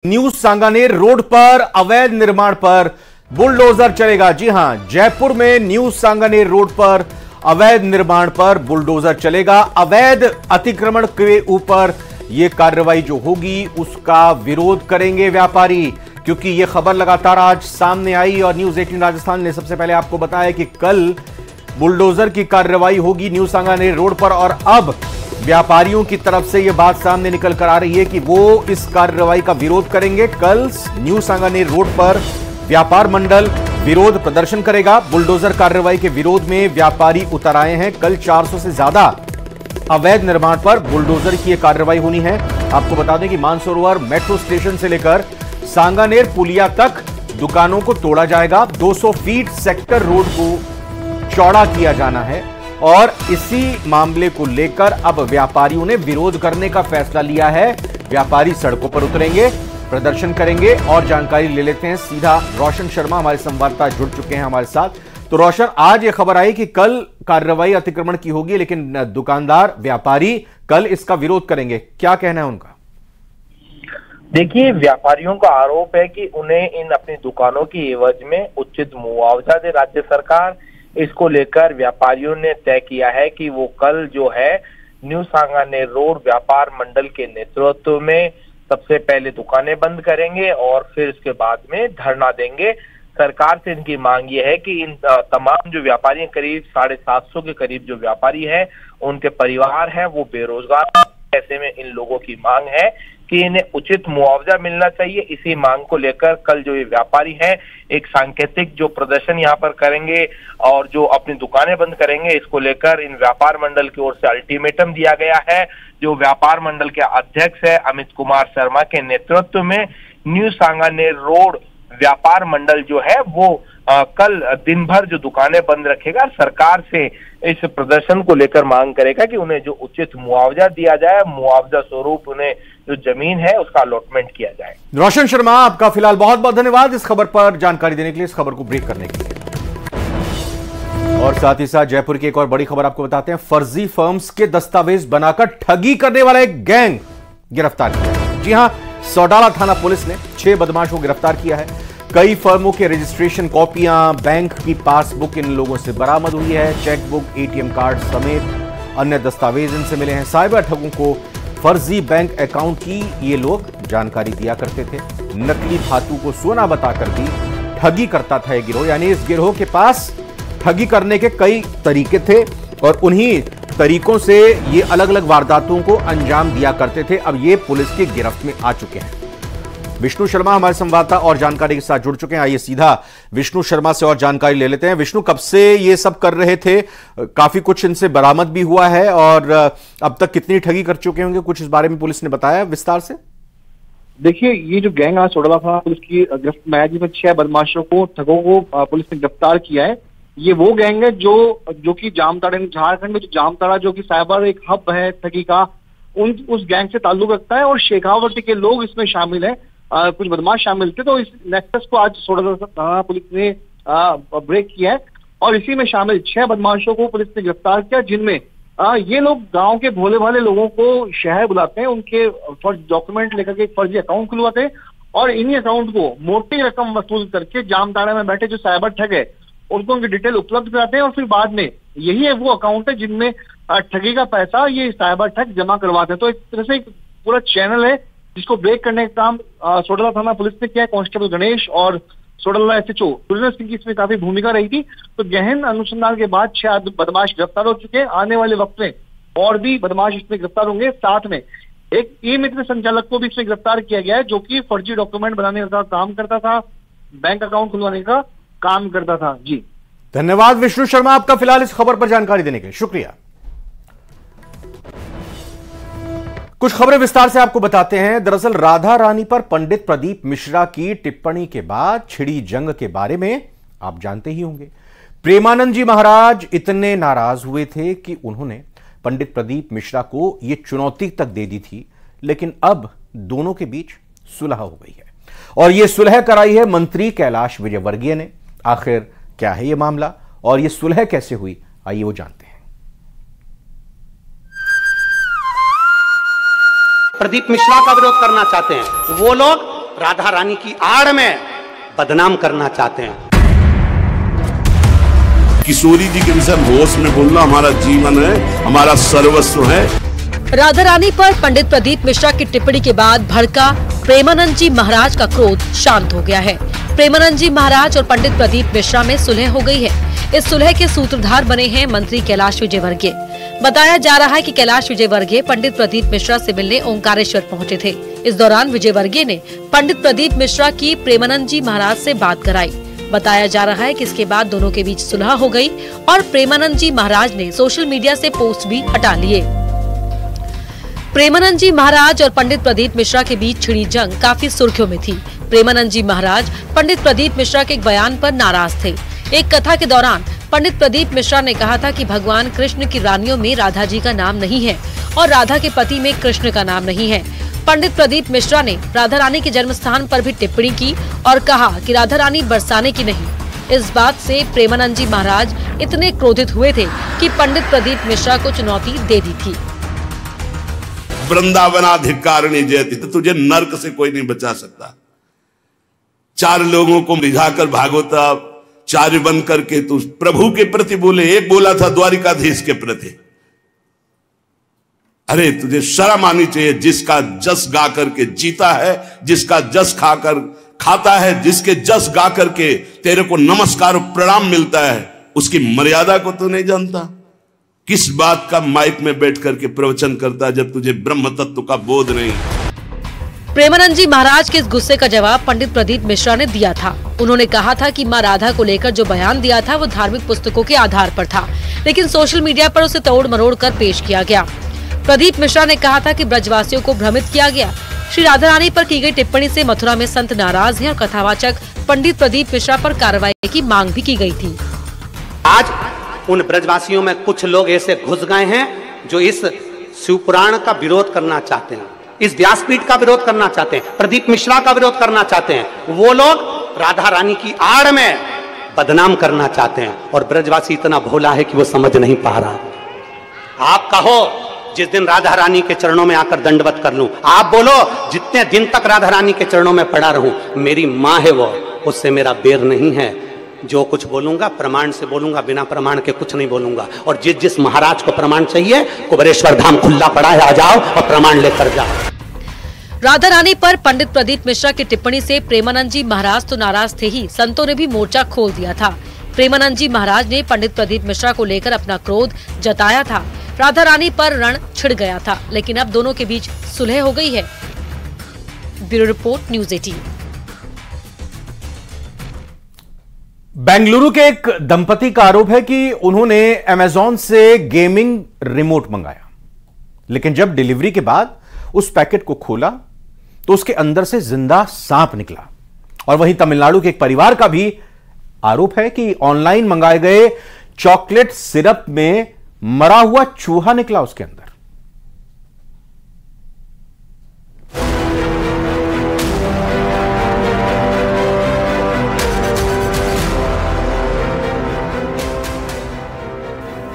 New Sanganer road पर अवैध निर्माण पर बुलडोजर चलेगा। जी हां, जयपुर में न्यू सांगानेर रोड पर अवैध निर्माण पर बुलडोजर चलेगा। अवैध अतिक्रमण के ऊपर यह कार्रवाई जो होगी उसका विरोध करेंगे व्यापारी, क्योंकि यह खबर लगातार आज सामने आई और न्यूज 18 राजस्थान ने सबसे पहले आपको बताया कि कल बुलडोजर की कार्रवाई होगी न्यू सांगानेर रोड पर, और अब व्यापारियों की तरफ से यह बात सामने निकल कर आ रही है कि वो इस कार्रवाई का विरोध करेंगे। कल न्यू सांगानेर रोड पर व्यापार मंडल विरोध प्रदर्शन करेगा। बुलडोजर कार्रवाई के विरोध में व्यापारी उतर आए हैं। कल 400 से ज्यादा अवैध निर्माण पर बुलडोजर की यह कार्रवाई होनी है। आपको बता दें कि मानसरोवर मेट्रो स्टेशन से लेकर सांगानेर पुलिया तक दुकानों को तोड़ा जाएगा। 200 फीट सेक्टर रोड को चौड़ा किया जाना है और इसी मामले को लेकर अब व्यापारियों ने विरोध करने का फैसला लिया है। व्यापारी सड़कों पर उतरेंगे, प्रदर्शन करेंगे और जानकारी ले लेते हैं सीधा रोशन शर्मा हमारे संवाददाता जुड़ चुके हैं हमारे साथ। तो रोशन, आज यह खबर आई कि कल कार्रवाई अतिक्रमण की होगी, लेकिन दुकानदार व्यापारी कल इसका विरोध करेंगे। क्या कहना है उनका? देखिए, व्यापारियों का आरोप है कि उन्हें इन अपनी दुकानों की एवज में उचित मुआवजा दे राज्य सरकार। इसको लेकर व्यापारियों ने तय किया है कि वो कल जो है न्यू सांगानेर रोड व्यापार मंडल के नेतृत्व में सबसे पहले दुकानें बंद करेंगे और फिर इसके बाद में धरना देंगे। सरकार से इनकी मांग ये है कि इन तमाम जो व्यापारी करीब 750 के करीब जो व्यापारी हैं, उनके परिवार हैं, वो बेरोजगार। ऐसे में इन लोगों की मांग है कि इन्हें उचित मुआवजा मिलना चाहिए। इसी मांग को लेकर कल जो ये व्यापारी हैं एक सांकेतिक जो प्रदर्शन यहाँ पर करेंगे और जो अपनी दुकानें बंद करेंगे। इसको लेकर इन व्यापार मंडल की ओर से अल्टीमेटम दिया गया है। जो व्यापार मंडल के अध्यक्ष है अमित कुमार शर्मा के नेतृत्व में न्यू सांगानेर रोड व्यापार मंडल जो है वो कल दिन भर जो दुकानें बंद रखेगा। सरकार से इस प्रदर्शन को लेकर मांग करेगा कि उन्हें जो उचित मुआवजा दिया जाए, मुआवजा स्वरूप उन्हें जो जमीन है उसका अलॉटमेंट किया जाए। रोशन शर्मा, आपका फिलहाल बहुत बहुत धन्यवाद इस खबर पर जानकारी देने के लिए, इस खबर को ब्रेक करने के लिए। और साथ ही साथ जयपुर की एक और बड़ी खबर आपको बताते हैं। फर्जी फर्म्स के दस्तावेज बनाकर ठगी करने वाला एक गैंग गिरफ्तार किया है। जी हां, सौडाला थाना पुलिस ने 6 बदमाशों को गिरफ्तार किया है। कई फर्मों के रजिस्ट्रेशन कॉपियां, बैंक की पासबुक इन लोगों से बरामद हुई है। चेकबुक, एटीएम कार्ड समेत अन्य दस्तावेज इनसे मिले हैं। साइबर ठगों को फर्जी बैंक अकाउंट की ये लोग जानकारी दिया करते थे। नकली धातु को सोना बताकर भी ठगी करता था ये गिरोह। यानी इस गिरोह के पास ठगी करने के कई तरीके थे और उन्हीं तरीकों से ये अलग अलग वारदातों को अंजाम दिया करते थे। अब ये पुलिस की गिरफ्त में आ चुके हैं। विष्णु शर्मा हमारे संवाददाता और जानकारी के साथ जुड़ चुके हैं। आइए सीधा विष्णु शर्मा से और जानकारी ले लेते हैं। विष्णु, कब से ये सब कर रहे थे? काफी कुछ इनसे बरामद भी हुआ है और अब तक कितनी ठगी कर चुके होंगे, कुछ इस बारे में पुलिस ने बताया विस्तार से? देखिए, ये जो गैंग आज सोडाला थाना पुलिस की गिरफ्त में आया, जिसमें 6 बदमाशों को, ठगों को पुलिस ने गिरफ्तार किया है। ये वो गैंग है जो कि जामताड़ा, झारखंड में जो जामताड़ा जो कि साइबर एक हब है ठगी का, उस गैंग से ताल्लुक रखता है और शेखावटी के लोग इसमें शामिल है। कुछ बदमाश शामिल थे, तो इस नेक्सस को आज सोडाला थाना पुलिस ने ब्रेक किया है और इसी में शामिल 6 बदमाशों को पुलिस ने गिरफ्तार किया, जिनमें ये लोग गांव के भोले भाले लोगों को शहर बुलाते हैं, उनके फर्जी डॉक्यूमेंट लेकर के फर्जी अकाउंट खुलवाते हैं और इन्हीं अकाउंट को मोटी रकम वसूल करके जामताड़ा में बैठे जो साइबर ठग है उनको उनकी डिटेल उपलब्ध कराते हैं और फिर बाद में यही है वो अकाउंट है जिनमें ठगी का पैसा ये साइबर ठग जमा करवाते हैं। तो एक तरह से एक पूरा चैनल है जिसको ब्रेक करने का काम सोडाला थाना पुलिस ने किया है। कांस्टेबल गणेश और सोडाला एसएचओ सुरेंद्र सिंह की इसमें काफी भूमिका रही थी। तो गहन अनुसंधान के बाद 6 बदमाश गिरफ्तार हो चुके हैं। आने वाले वक्त में और भी बदमाश इसमें गिरफ्तार होंगे। साथ में एक ई मित्र संचालक को भी इसमें गिरफ्तार किया गया है, जो कि फर्जी डॉक्यूमेंट बनाने का काम करता था, बैंक अकाउंट खुलवाने का काम करता था। जी धन्यवाद विष्णु शर्मा, आपका फिलहाल इस खबर पर जानकारी देने के लिए शुक्रिया। कुछ खबरें विस्तार से आपको बताते हैं। दरअसल राधा रानी पर पंडित प्रदीप मिश्रा की टिप्पणी के बाद छिड़ी जंग के बारे में आप जानते ही होंगे। प्रेमानंद जी महाराज इतने नाराज हुए थे कि उन्होंने पंडित प्रदीप मिश्रा को यह चुनौती तक दे दी थी, लेकिन अब दोनों के बीच सुलह हो गई है और यह सुलह कराई है मंत्री कैलाश विजयवर्गीय ने। आखिर क्या है यह मामला और यह सुलह कैसे हुई, आइए वो जानते हैं। प्रदीप मिश्रा का विरोध करना चाहते हैं वो लोग राधा रानी की आड़ में बदनाम करना चाहते हैं। किशोरी जी के विषय होश में बोलना हमारा जीवन है, हमारा सर्वस्व है। राधा रानी पर पंडित प्रदीप मिश्रा की टिप्पणी के बाद भड़का प्रेमानंद जी महाराज का क्रोध शांत हो गया है। प्रेमानंद जी महाराज और पंडित प्रदीप मिश्रा में सुलह हो गई है। इस सुलह के सूत्रधार बने हैं मंत्री कैलाश विजयवर्गीय। बताया जा रहा है कि कैलाश विजयवर्गीय पंडित प्रदीप मिश्रा से मिलने ओंकारेश्वर पहुंचे थे। इस दौरान विजयवर्गीय ने पंडित प्रदीप मिश्रा की प्रेमानंद जी महाराज से बात कराई। बताया जा रहा है कि इसके बाद दोनों के बीच सुलह हो गई और प्रेमानंद जी महाराज ने सोशल मीडिया से पोस्ट भी हटा लिए। प्रेमानंद जी महाराज और पंडित प्रदीप मिश्रा के बीच छिड़ी जंग काफी सुर्खियों में थी। प्रेमानंद जी महाराज पंडित प्रदीप मिश्रा के एक बयान पर नाराज थे। एक कथा के दौरान पंडित प्रदीप मिश्रा ने कहा था कि भगवान कृष्ण की रानियों में राधा जी का नाम नहीं है और राधा के पति में कृष्ण का नाम नहीं है। पंडित प्रदीप मिश्रा ने राधा रानी के जन्म स्थान पर भी टिप्पणी की और कहा कि राधा रानी बरसाने की नहीं। इस बात से प्रेमानंद जी महाराज इतने क्रोधित हुए थे कि पंडित प्रदीप मिश्रा को चुनौती दे दी थी। वृंदावनाधिकारिणी जयति, तो तुझे नर्क से कोई नहीं बचा सकता। 4 लोगों को रिझाकर भागवता चार्य बन करके तू प्रभु के प्रति बोले। एक बोला था द्वारिकाधीश के प्रति। अरे तुझे शर्म आनी चाहिए। जिसका जस गा करके जीता है, जिसका जस खाकर खाता है, जिसके जस गा करके तेरे को नमस्कार और प्रणाम मिलता है, उसकी मर्यादा को तू नहीं जानता। किस बात का माइक में बैठ करके प्रवचन करता है जब तुझे ब्रह्म तत्व का बोध नहीं। प्रेमानंद जी महाराज के इस गुस्से का जवाब पंडित प्रदीप मिश्रा ने दिया था। उन्होंने कहा था कि मां राधा को लेकर जो बयान दिया था वो धार्मिक पुस्तकों के आधार पर था, लेकिन सोशल मीडिया पर उसे तोड़ मरोड़ कर पेश किया गया। प्रदीप मिश्रा ने कहा था कि ब्रजवासियों को भ्रमित किया गया। श्री राधा रानी पर की गई टिप्पणी से मथुरा में संत नाराज हैं और कथावाचक पंडित प्रदीप मिश्रा पर कार्रवाई की मांग भी की गई थी। आज उन ब्रजवासियों में कुछ लोग ऐसे घुस गए हैं जो इस शिवपुराण का विरोध करना चाहते हैं, इस व्यासपीठ का विरोध करना चाहते हैं, प्रदीप मिश्रा का विरोध करना चाहते हैं। वो लोग राधा रानी की आड़ में बदनाम करना चाहते हैं और ब्रजवासी इतना भोला है कि वो समझ नहीं पा रहा। आप कहो जिस दिन राधा रानी के चरणों में आकर दंडवत कर लूं, आप बोलो जितने दिन तक राधा रानी के चरणों में पड़ा रहूं, मेरी मां है वो, उससे मेरा बैर नहीं है। जो कुछ बोलूंगा प्रमाण से बोलूंगा, बिना प्रमाण के कुछ नहीं बोलूंगा। और जिस महाराज को प्रमाण चाहिए, कुबेरेश्वर धाम खुला पड़ा है, आ जाओ और प्रमाण लेकर जाओ। राधा रानी पर पंडित प्रदीप मिश्रा की टिप्पणी से प्रेमानंद जी महाराज तो नाराज थे ही, संतों ने भी मोर्चा खोल दिया था। प्रेमानंद जी महाराज ने पंडित प्रदीप मिश्रा को लेकर अपना क्रोध जताया था। राधा रानी पर रण छिड़ गया था, लेकिन अब दोनों के बीच सुलह हो गई है। Bureau report, news 18। बेंगलुरु के एक दंपति का आरोप है कि उन्होंने अमेज़न से गेमिंग रिमोट मंगाया, लेकिन जब डिलीवरी के बाद उस पैकेट को खोला तो उसके अंदर से जिंदा सांप निकला। और वहीं तमिलनाडु के एक परिवार का भी आरोप है कि ऑनलाइन मंगाए गए चॉकलेट सिरप में मरा हुआ चूहा निकला उसके अंदर।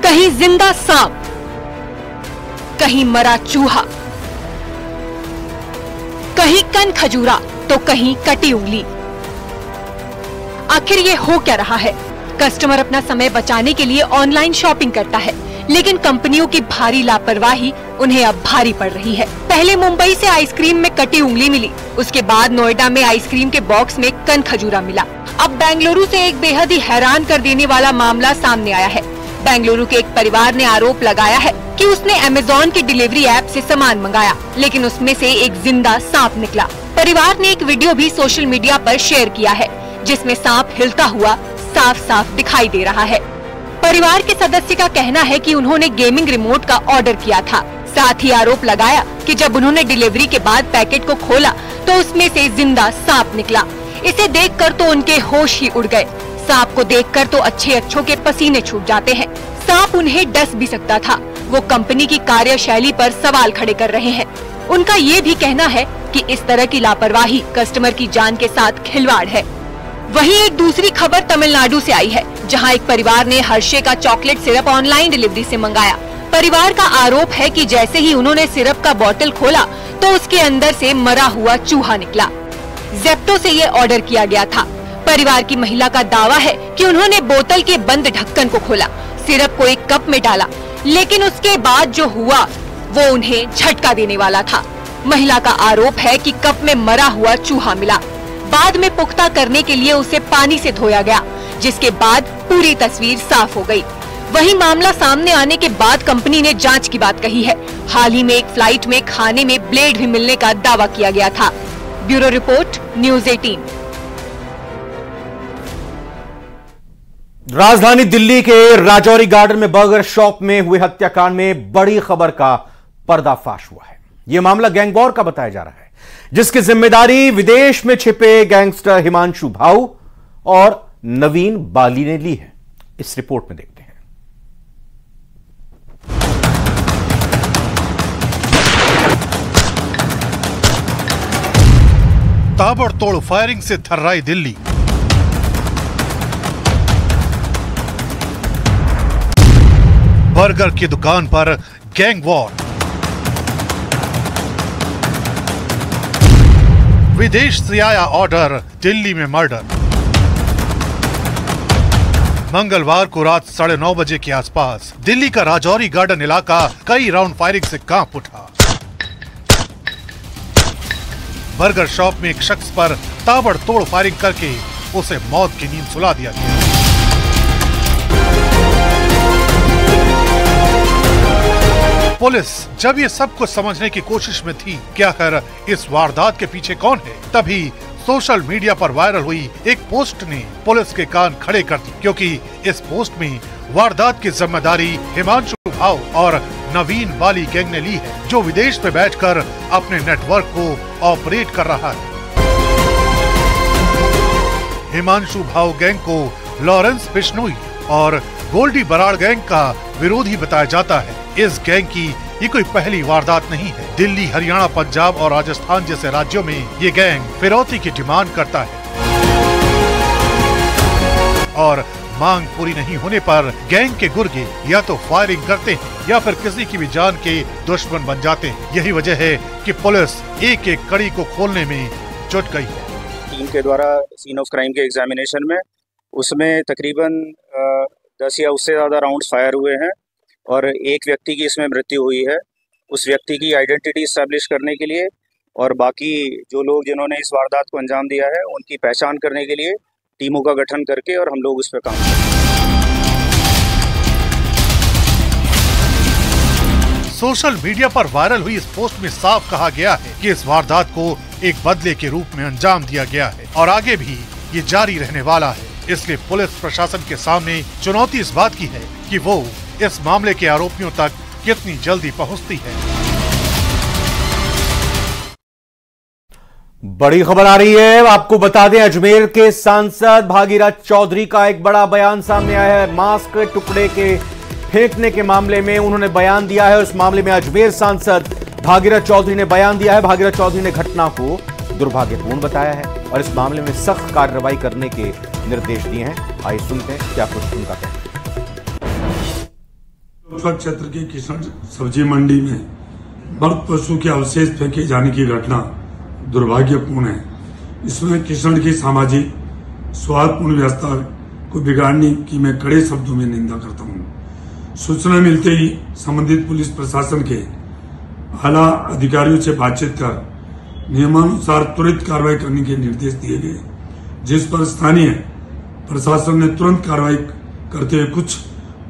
कहीं जिंदा सांप, कहीं मरा चूहा, कहीं कन खजूरा तो कहीं कटी उंगली। आखिर ये हो क्या रहा है? कस्टमर अपना समय बचाने के लिए ऑनलाइन शॉपिंग करता है, लेकिन कंपनियों की भारी लापरवाही उन्हें अब भारी पड़ रही है। पहले मुंबई से आइसक्रीम में कटी उंगली मिली, उसके बाद नोएडा में आइसक्रीम के बॉक्स में कन खजूरा मिला। अब बेंगलुरु से एक बेहद ही हैरान कर देने वाला मामला सामने आया है। बेंगलुरु के एक परिवार ने आरोप लगाया है कि उसने अमेज़न की डिलीवरी ऐप से सामान मंगाया, लेकिन उसमें से एक जिंदा सांप निकला। परिवार ने एक वीडियो भी सोशल मीडिया पर शेयर किया है, जिसमें सांप हिलता हुआ साफ साफ दिखाई दे रहा है। परिवार के सदस्य का कहना है कि उन्होंने गेमिंग रिमोट का ऑर्डर किया था। साथ ही आरोप लगाया कि जब उन्होंने डिलीवरी के बाद पैकेट को खोला तो उसमें से जिंदा सांप निकला। इसे देखकर तो उनके होश ही उड़ गए। सांप को देखकर तो अच्छों के पसीने छूट जाते हैं। सांप उन्हें डस भी सकता था। वो कंपनी की कार्यशैली पर सवाल खड़े कर रहे हैं। उनका ये भी कहना है कि इस तरह की लापरवाही कस्टमर की जान के साथ खिलवाड़ है। वहीं एक दूसरी खबर तमिलनाडु से आई है, जहां एक परिवार ने हर्षे का चॉकलेट सिरप ऑनलाइन डिलीवरी से मंगाया। परिवार का आरोप है कि जैसे ही उन्होंने सिरप का बोतल खोला तो उसके अंदर से मरा हुआ चूहा निकला। जेप्टो से ये ऑर्डर किया गया था। परिवार की महिला का दावा है कि उन्होंने बोतल के बंद ढक्कन को खोला, सिरप को एक कप में डाला, लेकिन उसके बाद जो हुआ वो उन्हें झटका देने वाला था। महिला का आरोप है कि कप में मरा हुआ चूहा मिला। बाद में पुख्ता करने के लिए उसे पानी से धोया गया, जिसके बाद पूरी तस्वीर साफ हो गई। वहीं मामला सामने आने के बाद कंपनी ने जांच की बात कही है। हाल ही में एक फ्लाइट में खाने में ब्लेड भी मिलने का दावा किया गया था। Bureau report, news 18। राजधानी दिल्ली के राजौरी गार्डन में बर्गर शॉप में हुए हत्याकांड में बड़ी खबर का पर्दाफाश हुआ है। यह मामला गैंग वॉर का बताया जा रहा है, जिसकी जिम्मेदारी विदेश में छिपे गैंगस्टर हिमांशु भाऊ और नवीन बाली ने ली है। इस रिपोर्ट में देखते हैं। ताबड़तोड़ फायरिंग से थर्राई दिल्ली। बर्गर की दुकान पर गैंग वॉर। विदेश से आया ऑर्डर, दिल्ली में मर्डर। मंगलवार को रात 9:30 बजे के आसपास दिल्ली का राजौरी गार्डन इलाका कई राउंड फायरिंग से कांप उठा। बर्गर शॉप में एक शख्स पर ताबड़तोड़ फायरिंग करके उसे मौत की नींद सुला दिया गया। पुलिस जब ये सब कुछ समझने की कोशिश में थी कि आखिर इस वारदात के पीछे कौन है, तभी सोशल मीडिया पर वायरल हुई एक पोस्ट ने पुलिस के कान खड़े कर दिए, क्योंकि इस पोस्ट में वारदात की जिम्मेदारी हिमांशु भाऊ और नवीन बाली गैंग ने ली है, जो विदेश में बैठकर अपने नेटवर्क को ऑपरेट कर रहा है। हिमांशु भाऊ गैंग को लॉरेंस बिश्नोई और गोल्डी बराड़ गैंग का विरोधी बताया जाता है। इस गैंग की ये कोई पहली वारदात नहीं है। दिल्ली, हरियाणा, पंजाब और राजस्थान जैसे राज्यों में ये गैंग फिरौती की डिमांड करता है और मांग पूरी नहीं होने पर गैंग के गुर्गे या तो फायरिंग करते हैं या फिर किसी की भी जान के दुश्मन बन जाते हैं। यही वजह है कि पुलिस एक एक कड़ी को खोलने में जुट गई है। टीम के द्वारा सीन ऑफ क्राइम के एग्जामिनेशन में उसमें तकरीबन 10 या उससे ज़्यादा राउंड्स फायर हुए हैं और एक व्यक्ति की इसमें मृत्यु हुई है। उस व्यक्ति की आइडेंटिटी इस्टेब्लिश करने के लिए और बाकी जो लोग जिन्होंने इस वारदात को अंजाम दिया है उनकी पहचान करने के लिए टीमों का गठन करके और हम लोग उस पर काम कर रहे हैं। सोशल मीडिया पर वायरल हुई इस पोस्ट में साफ कहा गया है कि इस वारदात को एक बदले के रूप में अंजाम दिया गया है और आगे भी ये जारी रहने वाला है। इसलिए पुलिस प्रशासन के सामने चुनौती इस बात की है कि वो इस मामले के आरोपियों तक कितनी जल्दी पहुंचती है। बड़ी खबर आ रही है, आपको बता दें अजमेर के सांसद भागीरथ चौधरी का एक बड़ा बयान सामने आया है। मास्क के टुकड़े के फेंकने के मामले में उन्होंने बयान दिया है। उस मामले में अजमेर सांसद भागीरथ चौधरी ने बयान दिया है। भागीरथ चौधरी ने घटना को दुर्भाग्यपूर्ण बताया है और इस मामले में सख्त कार्रवाई करने के निर्देश दिए हैं। आइए सुनते हैं क्या कुछ उनका कहना है। लोकसभा क्षेत्र की किसान सब्जी मंडी में मृत पशु के अवशेष फेंके जाने की घटना दुर्भाग्यपूर्ण है। इसमें किसान की सामाजिक सौहार्दपूर्ण व्यवस्था को बिगाड़ने की मैं कड़े शब्दों में निंदा करता हूं। सूचना मिलते ही संबंधित पुलिस प्रशासन के आला अधिकारियों से बातचीत कर नियमानुसार त्वरित कार्रवाई करने के निर्देश दिए गए, जिस पर स्थानीय प्रशासन ने तुरंत कार्रवाई करते हुए कुछ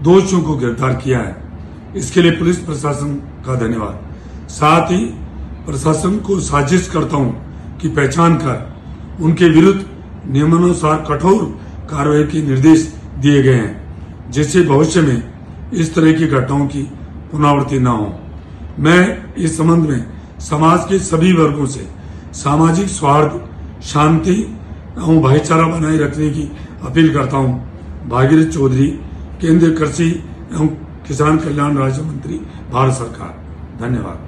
दोषियों को गिरफ्तार किया है। इसके लिए पुलिस प्रशासन का धन्यवाद। साथ ही प्रशासन को साजिश करता हूं कि पहचान कर उनके विरुद्ध नियमानुसार कठोर कार्रवाई के निर्देश दिए गए हैं, जिससे भविष्य में इस तरह की घटनाओं की पुनरावृत्ति न हो। मैं इस संबंध में समाज के सभी वर्गों से सामाजिक सौहार्द, शांति एवं भाईचारा बनाए रखने की अपील करता हूं। भागीरथ चौधरी, केंद्रीय कृषि एवं किसान कल्याण राज्य मंत्री, भारत सरकार। धन्यवाद।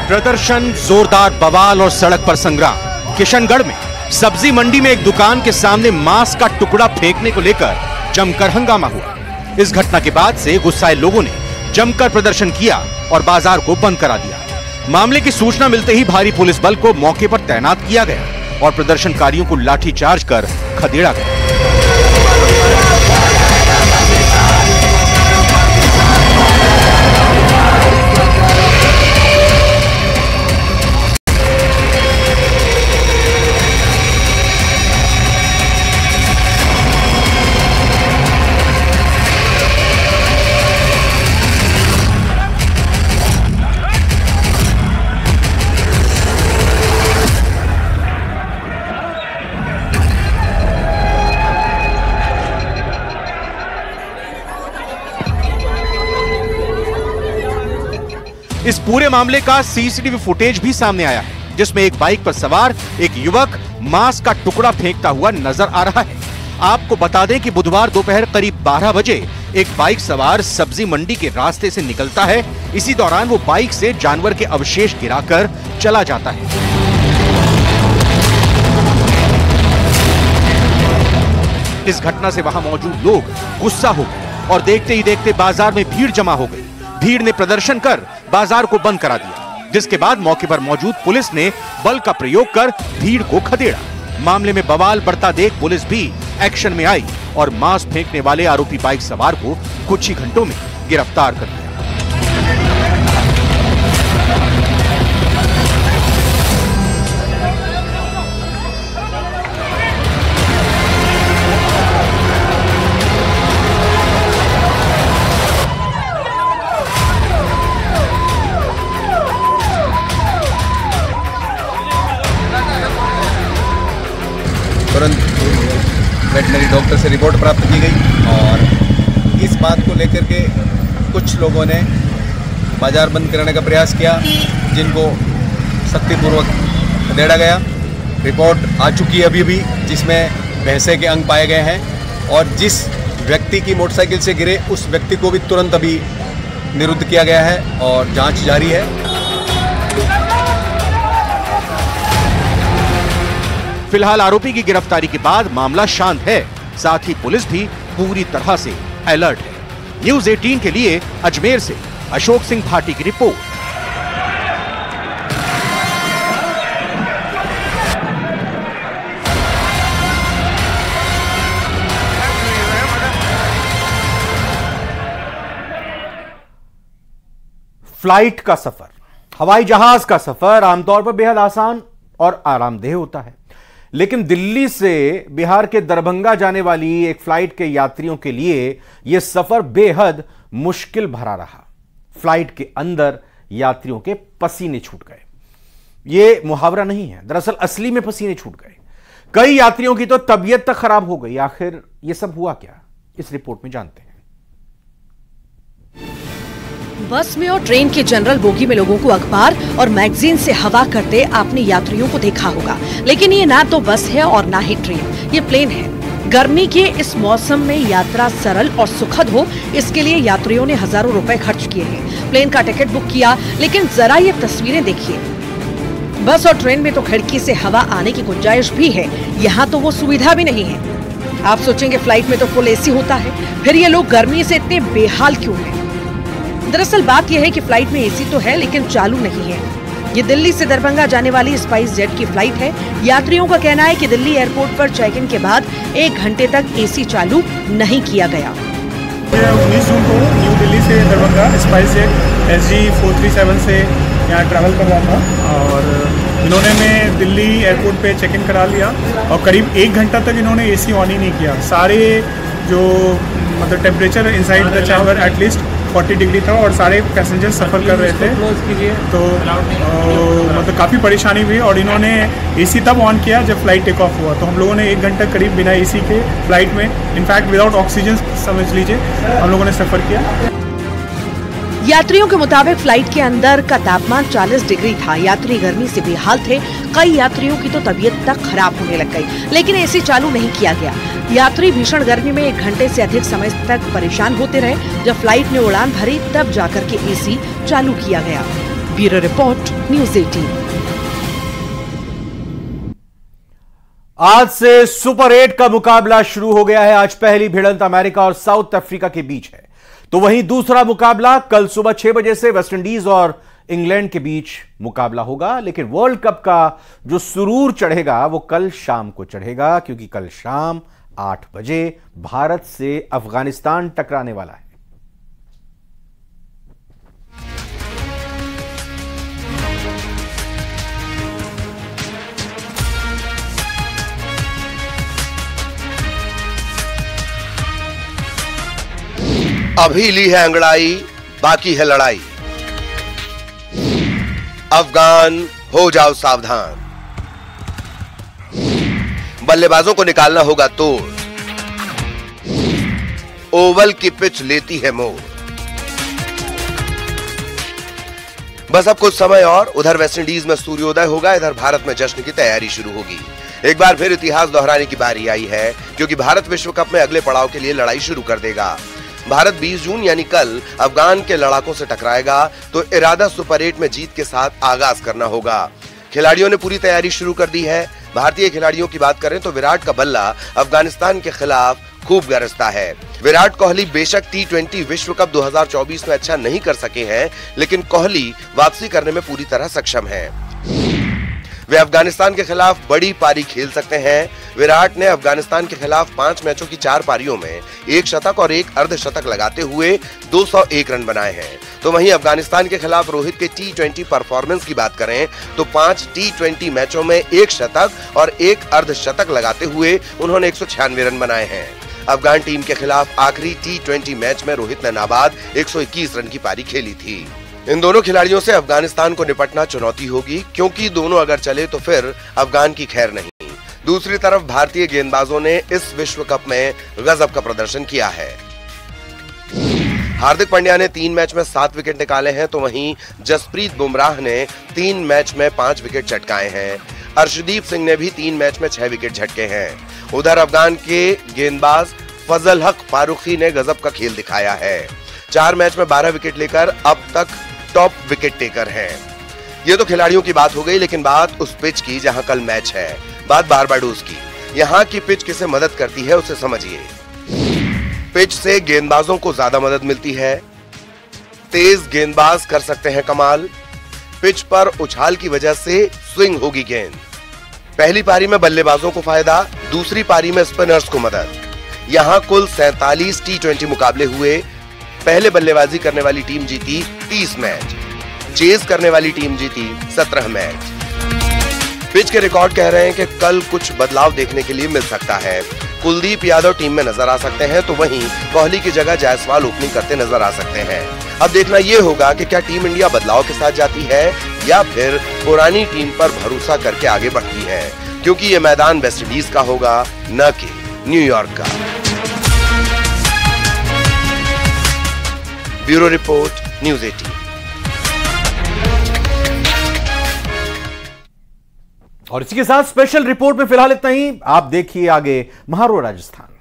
प्रदर्शन, जोरदार बवाल और सड़क पर संग्राम। किशनगढ़ में सब्जी मंडी में एक दुकान के सामने मांस का टुकड़ा फेंकने को लेकर जमकर हंगामा हुआ। इस घटना के बाद से गुस्साए लोगों ने जमकर प्रदर्शन किया और बाजार को बंद करा दिया। मामले की सूचना मिलते ही भारी पुलिस बल को मौके पर तैनात किया गया और प्रदर्शनकारियों को लाठीचार्ज कर खदेड़ा गया। इस पूरे मामले का सीसीटीवी फुटेज भी सामने आया है, जिसमें एक बाइक पर सवार एक युवक मांस का टुकड़ा फेंकता हुआ नजर आ रहा है। आपको बता दें कि बुधवार दोपहर करीब 12 बजे एक बाइक सवार सब्जी मंडी के रास्ते से निकलता है। इसी दौरान वो बाइक से जानवर के अवशेष गिराकर चला जाता है। इस घटना से वहां मौजूद लोग गुस्सा हो गए और देखते ही देखते बाजार में भीड़ जमा हो गई। भीड़ ने प्रदर्शन कर बाजार को बंद करा दिया, जिसके बाद मौके पर मौजूद पुलिस ने बल का प्रयोग कर भीड़ को खदेड़ा। मामले में बवाल बढ़ता देख पुलिस भी एक्शन में आई और मांस फेंकने वाले आरोपी बाइक सवार को कुछ ही घंटों में गिरफ्तार कर लिया। तुरंत वेटनरी डॉक्टर से रिपोर्ट प्राप्त की गई और इस बात को लेकर के कुछ लोगों ने बाजार बंद कराने का प्रयास किया, जिनको शक्तिपूर्वक खदेड़ा गया। रिपोर्ट आ चुकी है अभी भी, जिसमें भैंसे के अंग पाए गए हैं और जिस व्यक्ति की मोटरसाइकिल से गिरे उस व्यक्ति को भी तुरंत अभी निरुद्ध किया गया है और जांच जारी है। फिलहाल आरोपी की गिरफ्तारी के बाद मामला शांत है, साथ ही पुलिस भी पूरी तरह से अलर्ट है। न्यूज़ 18 के लिए अजमेर से अशोक सिंह भाटी की रिपोर्ट। फ्लाइट का सफर, हवाई जहाज का सफर आमतौर पर बेहद आसान और आरामदेह होता है, लेकिन दिल्ली से बिहार के दरभंगा जाने वाली एक फ्लाइट के यात्रियों के लिए यह सफर बेहद मुश्किल भरा रहा। फ्लाइट के अंदर यात्रियों के पसीने छूट गए। यह मुहावरा नहीं है, दरअसल असली में पसीने छूट गए। कई यात्रियों की तो तबीयत तक खराब हो गई। आखिर यह सब हुआ क्या, इस रिपोर्ट में जानते हैं। बस में और ट्रेन के जनरल बोगी में लोगों को अखबार और मैगजीन से हवा करते आपने यात्रियों को देखा होगा, लेकिन ये ना तो बस है और ना ही ट्रेन, ये प्लेन है। गर्मी के इस मौसम में यात्रा सरल और सुखद हो, इसके लिए यात्रियों ने हजारों रुपए खर्च किए हैं। प्लेन का टिकट बुक किया, लेकिन जरा ये तस्वीरें देखिए। बस और ट्रेन में तो खिड़की से हवा आने की गुंजाइश भी है, यहाँ तो वो सुविधा भी नहीं है। आप सोचेंगे फ्लाइट में तो फुल एसी होता है, फिर ये लोग गर्मी से इतने बेहाल क्यों हैं? दरअसल बात यह है कि फ्लाइट में एसी तो है, लेकिन चालू नहीं है। ये दिल्ली से दरभंगा जाने वाली स्पाइस जेट की फ्लाइट है। यात्रियों का कहना है कि दिल्ली एयरपोर्ट पर चेक इन के बाद 1 घंटे तक एसी चालू नहीं किया गया। 19 जून को न्यू दिल्ली से दरभंगा स्पाइस जेट SG 437 से यहाँ ट्रैवल कर रहा था और इन्होंने मैं दिल्ली एयरपोर्ट पे चेक इन करा लिया और करीब 1 घंटा तक इन्होंने एसी ऑन ही नहीं किया। सारे जो मतलब temperature inside the chamber at least 40 degree था और सारे पैसेंजर सफ़र कर रहे थे, तो मतलब काफ़ी परेशानी हुई। और इन्होंने एसी तब ऑन किया जब फ्लाइट टेक ऑफ हुआ, तो हम लोगों ने 1 घंटा करीब बिना एसी के फ्लाइट में, इनफैक्ट विदाउट ऑक्सीजन समझ लीजिए, हम लोगों ने सफ़र किया। यात्रियों के मुताबिक फ्लाइट के अंदर का तापमान 40 डिग्री था। यात्री गर्मी से बेहाल थे। कई यात्रियों की तो तबीयत तक खराब होने लग गई, लेकिन एसी चालू नहीं किया गया। यात्री भीषण गर्मी में 1 घंटे से अधिक समय तक परेशान होते रहे। जब फ्लाइट ने उड़ान भरी तब जाकर के एसी चालू किया गया। Bureau report, news 18। आज से सुपर 8 का मुकाबला शुरू हो गया है। आज पहली भिड़ंत अमेरिका और साउथ अफ्रीका के बीच है, तो वहीं दूसरा मुकाबला कल सुबह 6 बजे से वेस्टइंडीज और इंग्लैंड के बीच मुकाबला होगा। लेकिन वर्ल्ड कप का जो सुरूर चढ़ेगा वो कल शाम को चढ़ेगा, क्योंकि कल शाम 8 बजे भारत से अफगानिस्तान टकराने वाला है। अभी ली है अंगड़ाई, बाकी है लड़ाई। अफगान हो जाओ सावधान, बल्लेबाजों को निकालना होगा तोड़। ओवल की पिच लेती है मोड़। बस अब कुछ समय और उधर वेस्टइंडीज में सूर्योदय होगा, इधर भारत में जश्न की तैयारी शुरू होगी। एक बार फिर इतिहास दोहराने की बारी आई है, क्योंकि भारत विश्व कप में अगले पड़ाव के लिए लड़ाई शुरू कर देगा। भारत 20 जून यानी कल अफगान के लड़ाकों से टकराएगा, तो इरादा सुपर 8 में जीत के साथ आगाज करना होगा। खिलाड़ियों ने पूरी तैयारी शुरू कर दी है। भारतीय खिलाड़ियों की बात करें तो विराट का बल्ला अफगानिस्तान के खिलाफ खूब गरजता है। विराट कोहली बेशक T20 विश्व कप 2024 में अच्छा नहीं कर सके हैं, लेकिन कोहली वापसी करने में पूरी तरह सक्षम है। वे अफगानिस्तान के खिलाफ बड़ी पारी खेल सकते हैं। विराट ने अफगानिस्तान के खिलाफ 5 मैचों की 4 पारियों में 1 शतक और 1 अर्धशतक लगाते हुए 201 रन बनाए हैं। तो वहीं अफगानिस्तान के खिलाफ रोहित के T20 परफॉर्मेंस की बात करें तो 5 T20 मैचों में 1 शतक और 1 अर्धशतक लगाते हुए उन्होंने 196 रन बनाए हैं। अफगान टीम के खिलाफ आखिरी T20 मैच में रोहित ने नाबाद 121 रन की पारी खेली थी। इन दोनों खिलाड़ियों से अफगानिस्तान को निपटना चुनौती होगी, क्योंकि दोनों अगर चले तो फिर अफगान की खैर नहीं। दूसरी तरफ भारतीय गेंदबाजों ने इस विश्व कप में गजब का प्रदर्शन किया है। हार्दिक पांड्या ने 3 मैच में 7 विकेट निकाले हैं, तो वहीं जसप्रीत बुमराह ने 3 मैच में 5 विकेट झटकाए हैं। अर्शदीप सिंह ने भी 3 मैच में 6 विकेट झटके हैं। उधर अफगान के गेंदबाज फजल हक फारूकी ने गजब का खेल दिखाया है। 4 मैच में 12 विकेट लेकर अब तक टॉप विकेट टेकर हैं। ये तो खिलाड़ियों की बात हो गई, लेकिन बात उस पिच की जहां कल मैच है, बात बारबाडोस की। यहां की पिच किसे मदद करती है उसे समझिए। पिच से गेंदबाजों को ज्यादा मदद मिलती है। तेज गेंदबाज कर सकते हैं कमाल। पिच पर उछाल की वजह से स्विंग होगी गेंद। पहली पारी में बल्लेबाजों को फायदा, दूसरी पारी में स्पिनर्स को मदद। यहां कुल 47 T20 मुकाबले हुए। पहले बल्लेबाजी करने वाली टीम जीती 30 मैच, चेज करने वाली टीम जीती 17 मैच। पिच के रिकॉर्ड कह रहे हैं कि कल कुछ बदलाव देखने के लिए मिल सकता है। कुलदीप यादव टीम में नजर आ सकते हैं, तो वहीं कोहली की जगह जायसवाल ओपनिंग करते नजर आ सकते हैं। अब देखना यह होगा कि क्या टीम इंडिया बदलाव के साथ जाती है या फिर पुरानी टीम पर भरोसा करके आगे बढ़ती है, क्योंकि ये मैदान वेस्टइंडीज का होगा, न कि न्यूयॉर्क का। Bureau report, news 18। और इसी के साथ स्पेशल रिपोर्ट में फिलहाल इतना ही। आप देखिए आगे महारो राजस्थान।